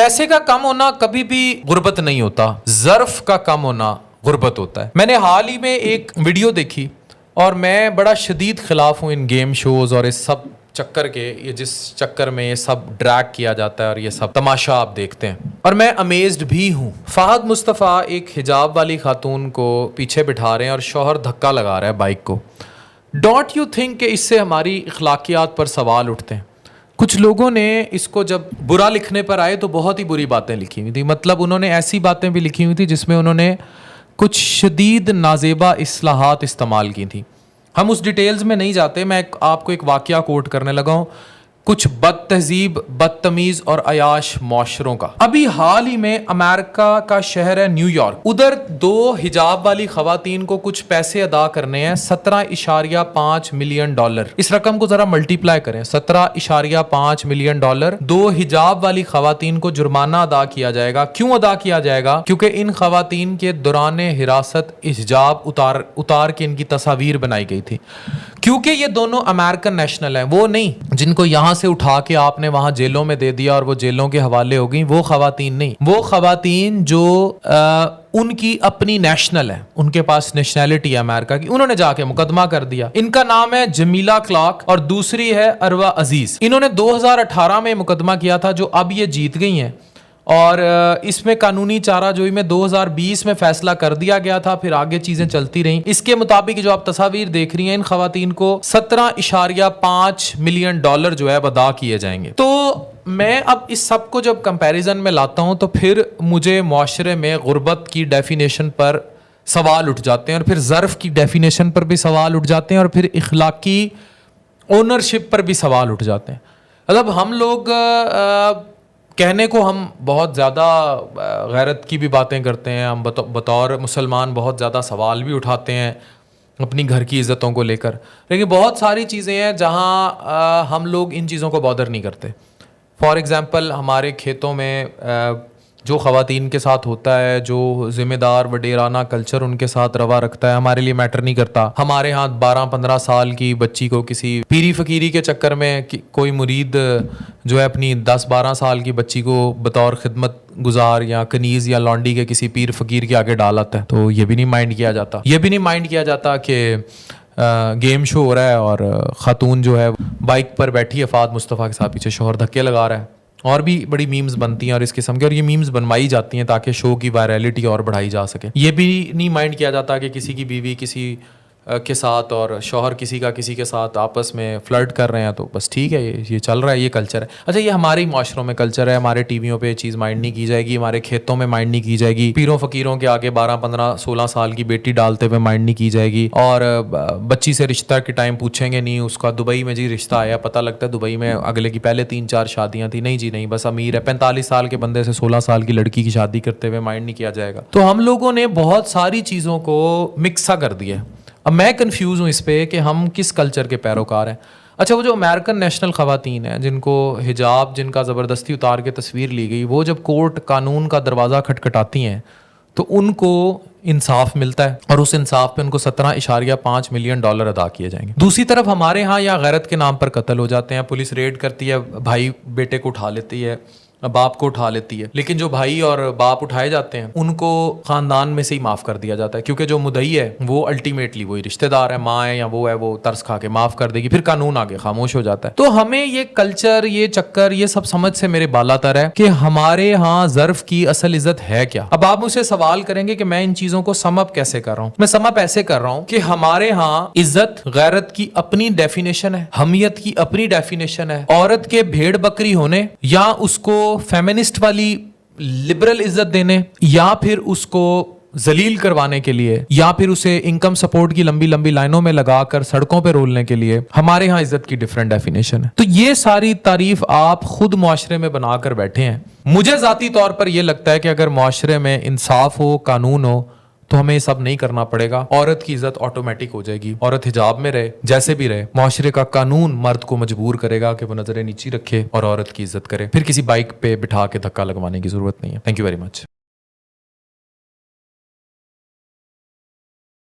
पैसे का कम होना कभी भी गुर्बत नहीं होता, ज़र्फ का कम होना गुर्बत होता है। मैंने हाल ही में एक वीडियो देखी और मैं बड़ा शदीद खिलाफ हूँ इन गेम शोज़ और इस सब चक्कर के, ये जिस चक्कर में ये सब ड्रैग किया जाता है और ये सब तमाशा आप देखते हैं, और मैं अमेज्ड भी हूँ। फ़हद मुस्तफ़ा एक हिजाब वाली खातून को पीछे बिठा रहे हैं और शौहर धक्का लगा रहा है बाइक को। डोंट यू थिंक कि इससे हमारी अखलाकियात पर सवाल उठते हैं? कुछ लोगों ने इसको जब बुरा लिखने पर आए तो बहुत ही बुरी बातें लिखी हुई थी, मतलब उन्होंने ऐसी बातें भी लिखी हुई थी जिसमें उन्होंने कुछ शदीद नाजेबा इस्लाहात इस्तेमाल की थी। हम उस डिटेल्स में नहीं जाते, मैं आपको एक वाक़या कोट करने लगा हूँ कुछ बदतहजीब, बदतमीज़ और अयाश मुआशरों का। अभी हाल ही में अमेरिका का शहर है न्यूयॉर्क, उधर 2 हिजाब वाली खवातीन को कुछ पैसे अदा करने हैं, 17.5 मिलियन डॉलर। इस रकम को जरा मल्टीप्लाई करें, 17.5 मिलियन डॉलर 2 हिजाब वाली खवातीन को जुर्माना अदा किया जाएगा। क्यों अदा किया जाएगा? क्योंकि इन खवातीन के दौरान हिरासत हिजाब उतार के इनकी तस्वीर बनाई गई थी। क्योंकि ये दोनों अमेरिकन नेशनल हैं, वो नहीं जिनको यहाँ से उठा के आपने वहां जेलों में दे दिया और वो जेलों के हवाले हो गई, वो खवातीन नहीं। वो खवातीन जो उनकी अपनी नेशनल है, उनके पास नेशनैलिटी है अमेरिका की, उन्होंने जाके मुकदमा कर दिया। इनका नाम है जमीला क्लार्क और दूसरी है अरवा अजीज। इन्होंने 2018 में मुकदमा किया था जो अब ये जीत गई हैं, और इसमें कानूनी चाराजोई में 2020 में फैसला कर दिया गया था, फिर आगे चीजें चलती रहीं। इसके मुताबिक जो आप तस्वीर देख रही हैं, इन खवातीन को 17.5 मिलियन डॉलर जो है अदा किए जाएंगे। तो मैं अब इस सब को जब कंपैरिजन में लाता हूं तो फिर मुझे मुआशरे में गुर्बत की डेफिनेशन पर सवाल उठ जाते हैं, और फिर ज़र्फ की डेफिनेशन पर भी सवाल उठ जाते हैं, और फिर इखलाकी ओनरशिप पर भी सवाल उठ जाते हैं। मतलब हम लोग कहने को हम बहुत ज़्यादा गैरत की भी बातें करते हैं, हम बतौर मुसलमान बहुत ज़्यादा सवाल भी उठाते हैं अपनी घर की इज़्ज़तों को लेकर, लेकिन बहुत सारी चीज़ें हैं जहां हम लोग इन चीज़ों को बॉदर नहीं करते। फॉर एग्ज़ाम्पल, हमारे खेतों में जो ख़वातीन के साथ होता है, जो ज़िम्मेदार वडेराना कल्चर उनके साथ रवा रखता है, हमारे लिए मैटर नहीं करता। हमारे यहाँ 12-15 साल की बच्ची को किसी पीरी फ़कीरी के चक्कर में कोई मुरीद जो है अपनी 10-12 साल की बच्ची को बतौर खिदमत गुजार या कनीज़ या लौंडी के किसी पीर फ़कीर के आगे डाल आता है, तो ये भी नहीं माइंड किया जाता। ये भी नहीं माइंड किया जाता कि गेम शो हो रहा है और ख़ातून जो है बाइक पर बैठी है फ़हद मुस्तफ़ा के साथ, पीछे शौहर धक्के लगा रहा है। और भी बड़ी मीम्स बनती हैं और इस किस्म की, और ये मीम्स बनवाई जाती हैं ताकि शो की वायरलिटी और बढ़ाई जा सके। ये भी नहीं माइंड किया जाता कि किसी की बीवी किसी के साथ और शौहर किसी के साथ आपस में फ्लर्ट कर रहे हैं, तो बस ठीक है, ये चल रहा है, ये कल्चर है। अच्छा, ये हमारे ही माशरों में कल्चर है, हमारे टीवियों पे ये चीज़ माइंड नहीं की जाएगी, हमारे खेतों में माइंड नहीं की जाएगी, पीरों फ़कीरों के आगे 12-15-16 साल की बेटी डालते हुए माइंड नहीं की जाएगी, और बच्ची से रिश्ता के टाइम पूछेंगे नहीं उसका दुबई में जी रिश्ता आया, पता लगता है दुबई में अगले की पहले 3-4 शादियाँ थी, नहीं जी नहीं, बस अमीर है। 45 साल के बंदे से 16 साल की लड़की की शादी करते हुए माइंड नहीं किया जाएगा। तो हम लोगों ने बहुत सारी चीज़ों को मिक्सा कर दिया। अब मैं कंफ्यूज हूँ इस पे कि हम किस कल्चर के पैरोकार हैं। अच्छा, वो जो अमेरिकन नेशनल ख़वातीन हैं जिनको हिजाब, जिनका ज़बरदस्ती उतार के तस्वीर ली गई, वो जब कोर्ट कानून का दरवाज़ा खटखटाती हैं तो उनको इंसाफ मिलता है, और उस इंसाफ पे उनको 17.5 मिलियन डॉलर अदा किए जाएंगे। दूसरी तरफ हमारे यहाँ या गैरत के नाम पर कत्ल हो जाते हैं, पुलिस रेड करती है, भाई बेटे को उठा लेती है, बाप को उठा लेती है, लेकिन जो भाई और बाप उठाए जाते हैं उनको खानदान में से ही माफ़ कर दिया जाता है, क्योंकि जो मुद्दई है वो अल्टीमेटली वही रिश्तेदार है, माँ है या वो है, वो तरस खा के माफ़ कर देगी, फिर कानून आगे खामोश हो जाता है। तो हमें ये कल्चर, ये चक्कर, ये सब समझ से मेरे बालातर है कि हमारे यहाँ ज़र्फ की असल इज्जत है क्या। अब आप मुझसे सवाल करेंगे कि मैं इन चीज़ों को समअप कैसे कर रहा हूँ। मैं समअप ऐसे कर रहा हूँ कि हमारे यहाँ इज्जत गैरत की अपनी डेफिनेशन है, हमियत की अपनी डेफिनेशन है। औरत के भेड़ बकरी होने, या उसको फेमिनिस्ट वाली लिबरल इज्जत देने, या फिर उसको जलील करवाने के लिए, या फिर उसे इनकम सपोर्ट की लंबी लंबी लाइनों में लगाकर सड़कों पे रोलने के लिए, हमारे यहाँ इज्जत की डिफरेंट डेफिनेशन है। तो ये सारी तारीफ आप खुद मुआशरे में बनाकर बैठे हैं। मुझे जाती तौर पर यह लगता है कि अगर मुआशरे में इंसाफ हो, कानून हो, तो हमें ये सब नहीं करना पड़ेगा। औरत की इज्जत ऑटोमेटिक हो जाएगी। औरत हिजाब में रहे, जैसे भी रहे, मुआशरे का कानून मर्द को मजबूर करेगा कि वो नजरें नीची रखे और औरत की इज्जत करे। फिर किसी बाइक पे बिठा के धक्का लगवाने की जरूरत नहीं है। Thank you very much.